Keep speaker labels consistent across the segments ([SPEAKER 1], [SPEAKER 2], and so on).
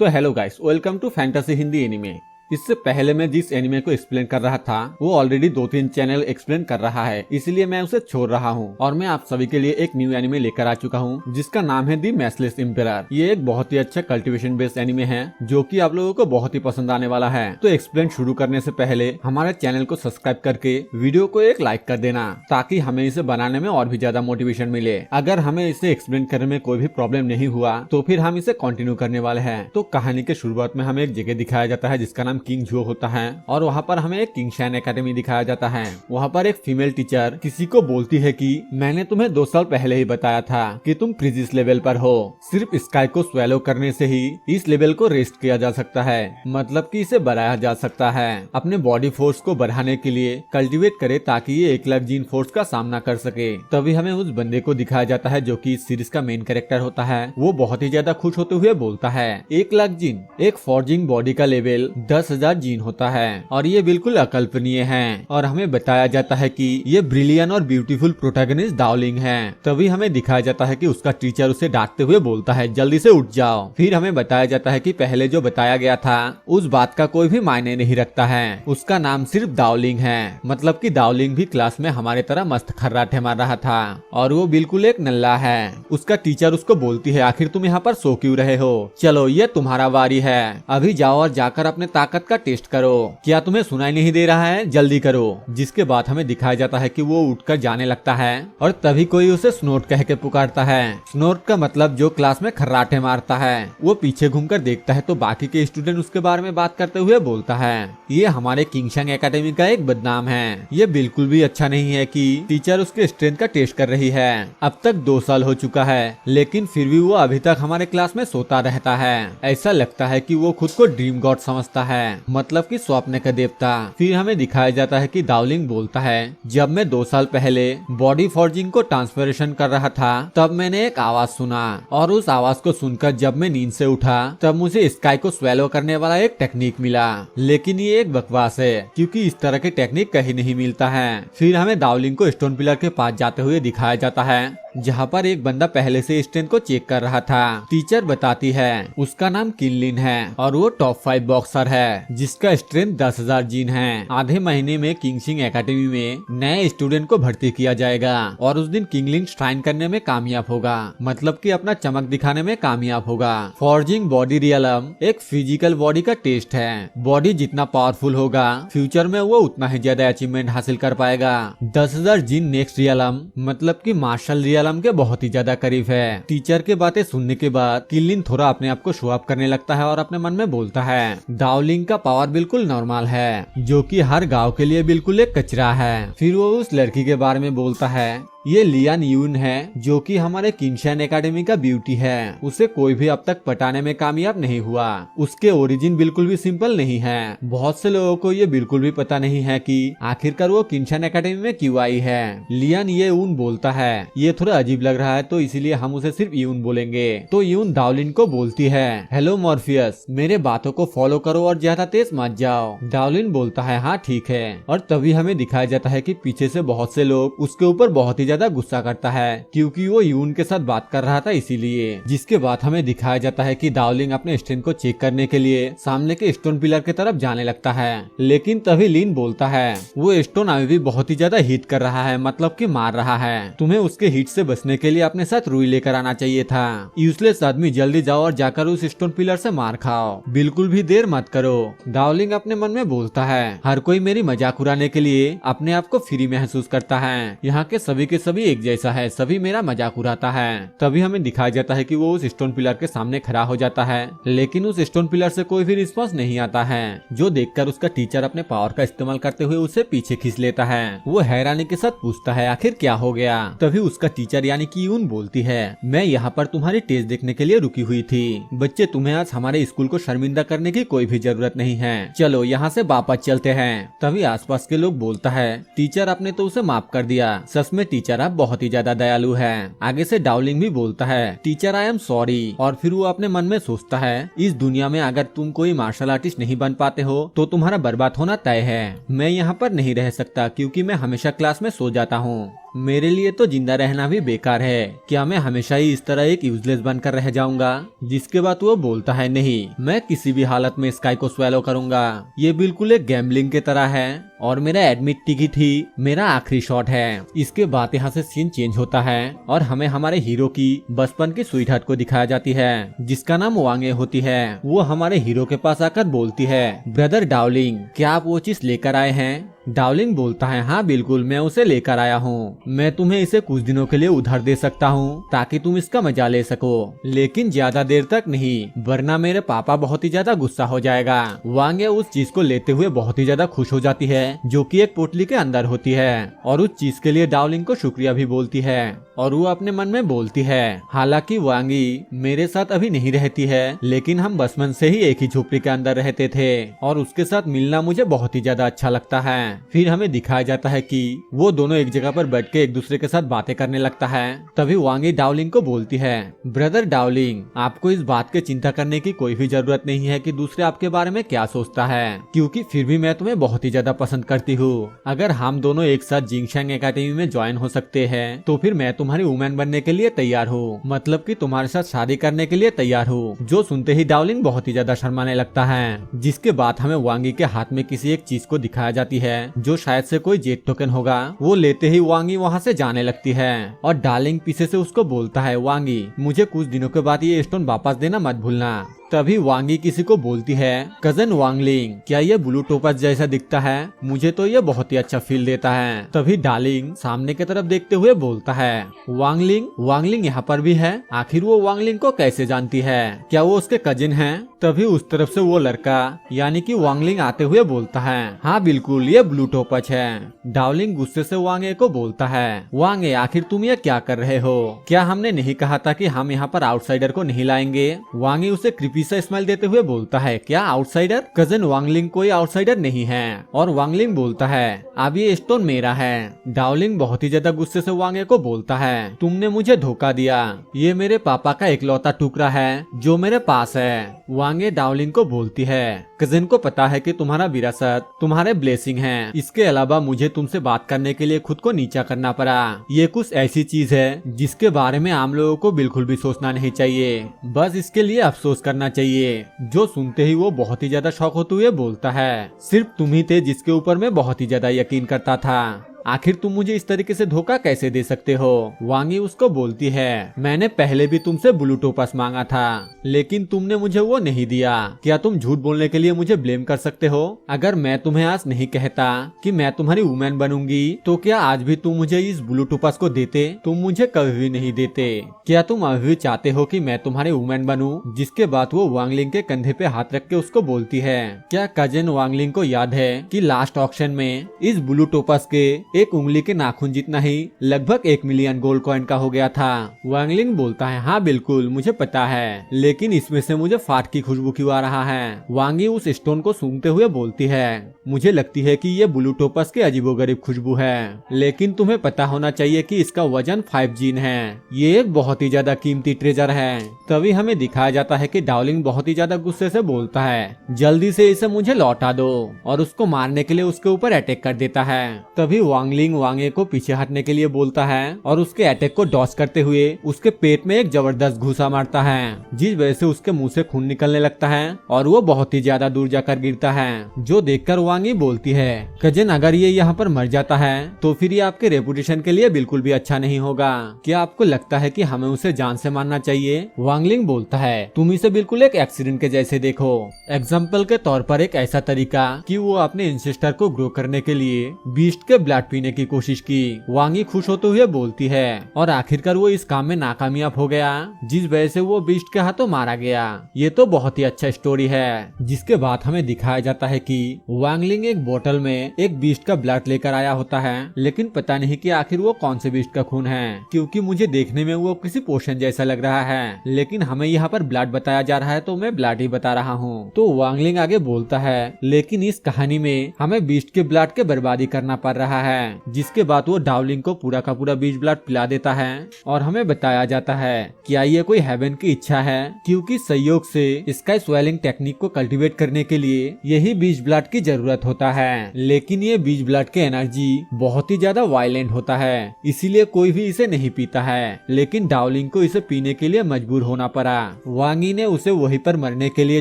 [SPEAKER 1] तो hello guys, welcome to fantasy Hindi anime. इससे पहले मैं जिस एनिमे को एक्सप्लेन कर रहा था वो ऑलरेडी 2-3 चैनल एक्सप्लेन कर रहा है, इसलिए मैं उसे छोड़ रहा हूँ और मैं आप सभी के लिए एक न्यू एनिमे लेकर आ चुका हूँ जिसका नाम है दी मैचलेस एम्परर। ये एक बहुत ही अच्छा कल्टीवेशन बेस्ड एनिमे है जो कि आप लोगों को बहुत ही पसंद आने वाला है। तो एक्सप्लेन शुरू करने से पहले हमारे चैनल को सब्सक्राइब करके वीडियो को एक लाइक कर देना ताकि हमें इसे बनाने में और भी ज्यादा मोटिवेशन मिले। अगर हमें इसे एक्सप्लेन करने में कोई भी प्रॉब्लम नहीं हुआ तो फिर हम इसे कंटिन्यू करने वाले हैं। तो कहानी के शुरुआत में हमें एक जगह दिखाया जाता है जिसका नाम किंग झो होता है और वहाँ पर हमें एक किंग शाइन एकेडमी दिखाया जाता है। वहाँ पर एक फीमेल टीचर किसी को बोलती है कि मैंने तुम्हें 2 साल पहले ही बताया था कि तुम क्रिजिस लेवल पर हो। सिर्फ स्काई को स्वेलो करने से ही इस लेवल को रेस्ट किया जा सकता है, मतलब कि इसे बढ़ाया जा सकता है। अपने बॉडी फोर्स को बढ़ाने के लिए कल्टीवेट करे ताकि ये 1 लाख जीन फोर्स का सामना कर सके। तभी हमें उस बंदे को दिखाया जाता है जो कि इस सीरीज का मेन कैरेक्टर होता है। वो बहुत ही ज्यादा खुश होते हुए बोलता है 1 लाख जीन, एक फॉर्जिंग बॉडी का लेवल 10,000 जीन होता है और ये बिल्कुल अकल्पनीय है। और हमें बताया जाता है कि ये ब्रिलियंट और ब्यूटीफुल प्रोटैगनिस्ट डार्लिंग है। तभी हमें दिखाया जाता है कि उसका टीचर उसे डांटते हुए बोलता है जल्दी से उठ जाओ। फिर हमें बताया जाता है कि पहले जो बताया गया था उस बात का कोई भी मायने नहीं रखता है, उसका नाम सिर्फ डार्लिंग है। मतलब कि डार्लिंग भी क्लास में हमारे तरह मस्त खर्राटे मार रहा था और वो बिल्कुल एक नल्ला है। उसका टीचर उसको बोलती है आखिर तुम यहाँ पर सो क्यों रहे हो, चलो ये तुम्हारा बारी है, अभी जाओ और जाकर अपने ताकत का टेस्ट करो। क्या तुम्हें सुनाई नहीं दे रहा है, जल्दी करो। जिसके बाद हमें दिखाया जाता है कि वो उठकर जाने लगता है और तभी कोई उसे स्नोट कह के पुकारता है। स्नोट का मतलब जो क्लास में खर्राटे मारता है। वो पीछे घूमकर देखता है तो बाकी के स्टूडेंट उसके बारे में बात करते हुए बोलता है ये हमारे किंगशांग एकेडमी का एक बदनाम है। ये बिल्कुल भी अच्छा नहीं है कि टीचर उसके स्ट्रेंथ का टेस्ट कर रही है। अब तक 2 साल हो चुका है लेकिन फिर भी वो अभी तक हमारे क्लास में सोता रहता है। ऐसा लगता है कि वो खुद को ड्रीम गॉड समझता है, मतलब कि स्वप्न का देवता। फिर हमें दिखाया जाता है कि डार्लिंग बोलता है जब मैं 2 साल पहले बॉडी फॉर्जिंग को ट्रांसफॉर्मेशन कर रहा था तब मैंने एक आवाज सुना और उस आवाज को सुनकर जब मैं नींद से उठा तब मुझे स्काई को स्वेलो करने वाला एक टेक्निक मिला। लेकिन ये एक बकवास है क्योंकि इस तरह के टेक्निक कहीं नहीं मिलता है। फिर हमें डार्लिंग को स्टोन पिलर के पास जाते हुए दिखाया जाता है जहाँ पर एक बंदा पहले से स्ट्रेंथ को चेक कर रहा था। टीचर बताती है उसका नाम किनलिन है और वो टॉप 5 बॉक्सर है जिसका स्ट्रेंथ 10,000 जीन है। आधे महीने में किंगशिंग एकेडमी में नए स्टूडेंट को भर्ती किया जाएगा और उस दिन किंगलिन श्राइन करने में कामयाब होगा, मतलब कि अपना चमक दिखाने में कामयाब होगा। फॉर्जिंग बॉडी रियलम एक फिजिकल बॉडी का टेस्ट है। बॉडी जितना पावरफुल होगा फ्यूचर में वो उतना ही ज्यादा अचीवमेंट हासिल कर पाएगा। 10,000 जीन नेक्स्ट रियलम मतलब कि मार्शल रियलम के बहुत ही ज्यादा करीब है। टीचर के बातें सुनने के बाद किनलिन थोड़ा अपने आप को शो अप करने लगता है और अपने मन में बोलता है डार्लिंग का पावर बिल्कुल नॉर्मल है जो कि हर गांव के लिए बिल्कुल एक कचरा है। फिर वो उस लड़की के बारे में बोलता है ये लियान यून है जो कि हमारे किंगशाइन एकेडमी का ब्यूटी है। उसे कोई भी अब तक पटाने में कामयाब नहीं हुआ। उसके ओरिजिन बिल्कुल भी सिंपल नहीं है। बहुत से लोगों को ये बिल्कुल भी पता नहीं है कि आखिरकार वो किंगशाइन एकेडमी में क्यों आई है। लियान ये यून बोलता है ये थोड़ा अजीब लग रहा है तो इसीलिए हम उसे सिर्फ यून बोलेंगे। तो यून डार्लिन को बोलती है हेलो मॉर्फियस, मेरे बातों को फॉलो करो और ज्यादा तेज मत जाओ। डार्लिन बोलता है हाँ ठीक है। और तभी हमें दिखाया जाता है कि पीछे से बहुत से लोग उसके ऊपर बहुत ही ज्यादा गुस्सा करता है क्योंकि वो यून के साथ बात कर रहा था इसीलिए। जिसके बाद हमें दिखाया जाता है कि डार्लिंग अपने स्ट्रेंथ को चेक करने के लिए सामने के स्टोन पिलर की तरफ जाने लगता है। लेकिन तभी लिन बोलता है वो स्टोन अभी भी बहुत ही ज्यादा हीट कर रहा है, मतलब कि मार रहा है। तुम्हें उसके हीट से बचने के लिए अपने साथ रुई लेकर आना चाहिए था। यूजलेस आदमी, जल्दी जाओ और जाकर उस स्टोन पिलर से मार खाओ, बिल्कुल भी देर मत करो। डार्लिंग अपने मन में बोलता है हर कोई मेरी मजाक उड़ाने के लिए अपने आप को फ्री महसूस करता है। यहाँ के सभी एक जैसा है, सभी मेरा मजाक उड़ाता है। तभी हमें दिखाया जाता है कि वो उस स्टोन पिलर के सामने खड़ा हो जाता है लेकिन उस स्टोन पिलर से कोई भी रिस्पॉन्स नहीं आता है। जो देखकर उसका टीचर अपने पावर का इस्तेमाल करते हुए उसे पीछे खींच लेता है। वो हैरानी के साथ पूछता है आखिर क्या हो गया। तभी उसका टीचर यानी कि यून बोलती है मैं यहाँ पर तुम्हारी टेस्ट देखने के लिए रुकी हुई थी। बच्चे, तुम्हें आज हमारे स्कूल को शर्मिंदा करने की कोई भी जरूरत नहीं है, चलो यहाँ से वापस चलते हैं। तभी आसपास के लोग बोलता है टीचर आपने तो उसे माफ कर दिया, सच में टीचर आप बहुत ही ज्यादा दयालु है। आगे से डार्लिंग भी बोलता है टीचर आई एम सॉरी। और फिर वो अपने मन में सोचता है इस दुनिया में अगर तुम कोई मार्शल आर्टिस्ट नहीं बन पाते हो तो तुम्हारा बर्बाद होना तय है। मैं यहाँ पर नहीं रह सकता क्योंकि मैं हमेशा क्लास में सो जाता हूँ। मेरे लिए तो जिंदा रहना भी बेकार है। क्या मैं हमेशा ही इस तरह एक यूजलेस बनकर रह जाऊंगा? जिसके बाद वो बोलता है, नहीं, मैं किसी भी हालत में स्काई को स्वेलो करूंगा। ये बिल्कुल एक गैम्बलिंग की तरह है और मेरा एडमिट टिकट ही मेरा आखिरी शॉट है। इसके बाद यहाँ से सीन चेंज होता है और हमें हमारे हीरो की बचपन की स्वीट हार्ट को दिखाया जाती है, जिसका नाम वांगे होती है। वो हमारे हीरो के पास आकर बोलती है, ब्रदर डार्लिंग, क्या आप वो चीज लेकर आए हैं? डार्लिंग बोलता है, हाँ बिल्कुल, मैं उसे लेकर आया हूँ। मैं तुम्हें इसे कुछ दिनों के लिए उधार दे सकता हूँ ताकि तुम इसका मजा ले सको, लेकिन ज्यादा देर तक नहीं, वरना मेरे पापा बहुत ही ज्यादा गुस्सा हो जाएगा। वांगे उस चीज को लेते हुए बहुत ही ज्यादा खुश हो जाती है, जो कि एक पोटली के अंदर होती है, और उस चीज के लिए डार्लिंग को शुक्रिया भी बोलती है। और वो अपने मन में बोलती है, हालांकि वांगी मेरे साथ अभी नहीं रहती है, लेकिन हम बचपन से ही एक ही झोपड़ी के अंदर रहते थे और उसके साथ मिलना मुझे बहुत ही ज्यादा अच्छा लगता है। फिर हमें दिखाया जाता है कि वो दोनों एक जगह पर बैठ के एक दूसरे के साथ बातें करने लगता है। तभी वांगी डार्लिंग को बोलती है, ब्रदर डार्लिंग, आपको इस बात की चिंता करने की कोई भी जरूरत नहीं है कि दूसरे आपके बारे में क्या सोचता है, क्योंकि फिर भी मैं तुम्हें बहुत ही ज्यादा पसंद करती हूँ। अगर हम दोनों एक साथ जिंगशैंग एकेडमी में ज्वाइन हो सकते हैं तो फिर मैं तुम्हारी वुमेन बनने के लिए तैयार हूँ, मतलब कि तुम्हारे साथ शादी करने के लिए तैयार हूँ। जो सुनते ही डार्लिंग बहुत ही ज्यादा शर्माने लगता है, जिसके बाद हमें वांगी के हाथ में किसी एक चीज को दिखाया जाती है, जो शायद से कोई जेट टोकन होगा। वो लेते ही वांगी वहाँ से जाने लगती है और डार्लिंग पीछे से उसको बोलता है, वांगी, मुझे कुछ दिनों के बाद ये स्टोन वापस देना मत भूलना। तभी वांगी किसी को बोलती है, कजन वांगलिंग, क्या ये ब्लू टोपस जैसा दिखता है? मुझे तो ये बहुत ही अच्छा फील देता है। तभी डार्लिंग सामने की तरफ देखते हुए बोलता है, वांगलिंग यहाँ पर भी है? आखिर वो वांगलिंग को कैसे जानती है? क्या वो उसके कजिन है? तभी उस तरफ से वो लड़का यानी कि वांगलिंग आते हुए बोलता है, हाँ बिल्कुल, ये ब्लू टोपस है। डार्लिंग गुस्से से वांगे को बोलता है, वांगे, आखिर तुम ये क्या कर रहे हो? क्या हमने नहीं कहा था कि हम यहाँ पर आउटसाइडर को नहीं लाएंगे? वांगे उसे कृपी से स्माइल देते हुए बोलता है, क्या आउटसाइडर? कजन वांगलिंग कोई आउटसाइडर नहीं है। और वांगलिंग बोलता है, अब ये स्टोन मेरा है। डार्लिंग बहुत ही ज्यादा गुस्से से वांगे को बोलता है, तुमने मुझे धोखा दिया, ये मेरे पापा का इकलौता टुकड़ा है जो मेरे पास है। वांगे डार्लिंग को बोलती है, कजिन को पता है कि तुम्हारा विरासत तुम्हारे ब्लेसिंग है, इसके अलावा मुझे तुमसे बात करने के लिए खुद को नीचा करना पड़ा। ये कुछ ऐसी चीज है जिसके बारे में आम लोगों को बिल्कुल भी सोचना नहीं चाहिए, बस इसके लिए अफसोस करना चाहिए। जो सुनते ही वो बहुत ही ज्यादा शॉक होते हुए बोलता है, सिर्फ तुम ही थे जिसके ऊपर मैं बहुत ही ज्यादा यकीन करता था, आखिर तुम मुझे इस तरीके से धोखा कैसे दे सकते हो? वांगी उसको बोलती है, मैंने पहले भी तुमसे ब्लू टोपस मांगा था, लेकिन तुमने मुझे वो नहीं दिया। क्या तुम झूठ बोलने के लिए मुझे ब्लेम कर सकते हो? अगर मैं तुम्हें आज नहीं कहता कि मैं तुम्हारी वुमेन बनूंगी, तो क्या आज भी तुम मुझे इस ब्लू टोपस को देते? तुम मुझे कभी भी नहीं देते। क्या तुम अभी भी चाहते हो कि मैं तुम्हारी वुमेन बनूं? जिसके बाद वो वांगलिंग के कंधे पे हाथ रख के उसको बोलती है, क्या कजिन वांगलिंग को याद है कि लास्ट ऑक्शन में इस ब्लू टोपस के एक उंगली के नाखून जितना ही लगभग 1 मिलियन गोल्ड कॉइन का हो गया था? वांगलिंग बोलता है, हाँ बिल्कुल मुझे पता है, लेकिन इसमें से मुझे फाट की खुशबू क्यों आ रहा है? वांगी उस स्टोन को सूंघते हुए बोलती है, मुझे लगती है कि ये ब्लू टोपस की अजीबोगरीब खुशबू है, लेकिन तुम्हें पता होना चाहिए कि इसका वजन 5 जीन है। ये एक बहुत ही ज्यादा कीमती ट्रेजर है। तभी हमें दिखाया जाता है कि डार्लिंग बहुत ही ज्यादा गुस्से से बोलता है, जल्दी से इसे मुझे लौटा दो, और उसको मारने के लिए उसके ऊपर अटैक कर देता है। तभी वांगलिंग वांगे को पीछे हटने के लिए बोलता है और उसके अटैक को डॉज करते हुए उसके पेट में एक जबरदस्त घूसा मारता है, जिस वजह से उसके मुंह से खून निकलने लगता है और वो बहुत ही ज्यादा दूर जाकर गिरता है। जो देखकर वांगी बोलती है, कजिन, अगर ये यहाँ पर मर जाता है तो फिर ये आपके रेपुटेशन के लिए बिल्कुल भी अच्छा नहीं होगा। क्या आपको लगता है कि हमें उसे जान से मारना चाहिए? वांगलिंग बोलता है, तुम इसे बिल्कुल एक एक्सीडेंट के जैसे देखो। एग्जाम्पल के तौर पर एक ऐसा तरीका कि वो अपने इंसेस्टर को ग्रो करने के लिए बीस्ट के ब्लड पीने की कोशिश की। वांगी खुश होते हुए बोलती है और आखिरकार वो इस काम में नाकामयाब हो गया, जिस वजह से वो बीस्ट के हाथों मारा गया। ये तो बहुत ही अच्छा स्टोरी है। जिसके बाद हमें दिखाया जाता है कि वांगलिंग एक बोतल में एक बीस्ट का ब्लड लेकर आया होता है, लेकिन पता नहीं कि आखिर वो कौन से बीस्ट का खून है, क्योंकि मुझे देखने में वो किसी पोषण जैसा लग रहा है, लेकिन हमें यहाँ पर ब्लड बताया जा रहा है तो मैं ब्लड ही बता रहा हूँ। तो वांगलिंग आगे बोलता है, लेकिन इस कहानी में हमें बीस्ट के ब्लड के बर्बादी करना पड़ रहा है। है, जिसके बाद वो डावलिंग को पूरा का पूरा बीज ब्लड पिला देता है और हमें बताया जाता है क्या ये कोई हेवन की इच्छा है, क्योंकि संयोग से स्काई स्वेलिंग टेक्निक को कल्टीवेट करने के लिए यही बीज ब्लड की जरूरत होता है। लेकिन ये बीज ब्लड के एनर्जी बहुत ही ज्यादा वायलेंट होता है, इसीलिए कोई भी इसे नहीं पीता है। लेकिन डावलिंग को इसे पीने के लिए मजबूर होना पड़ा। वांग यी ने उसे वहीं पर मरने के लिए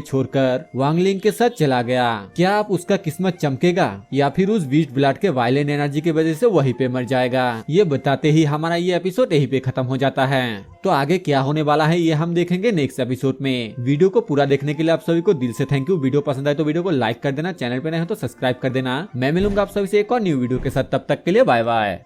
[SPEAKER 1] छोड़कर वांगलिंग के साथ चला गया। क्या आप उसका किस्मत चमकेगा या फिर उस बीज ब्लड के वायलेंट एनर्जी की वजह से वहीं पे मर जाएगा? ये बताते ही हमारा ये एपिसोड यहीं पे खत्म हो जाता है। तो आगे क्या होने वाला है ये हम देखेंगे नेक्स्ट एपिसोड में। वीडियो को पूरा देखने के लिए आप सभी को दिल से थैंक यू। वीडियो पसंद आए तो वीडियो को लाइक कर देना, चैनल पे नए हो तो सब्सक्राइब कर देना। मैं मिलूंगा आप सभी से एक और न्यू वीडियो के साथ, तब तक के लिए बाय बाय।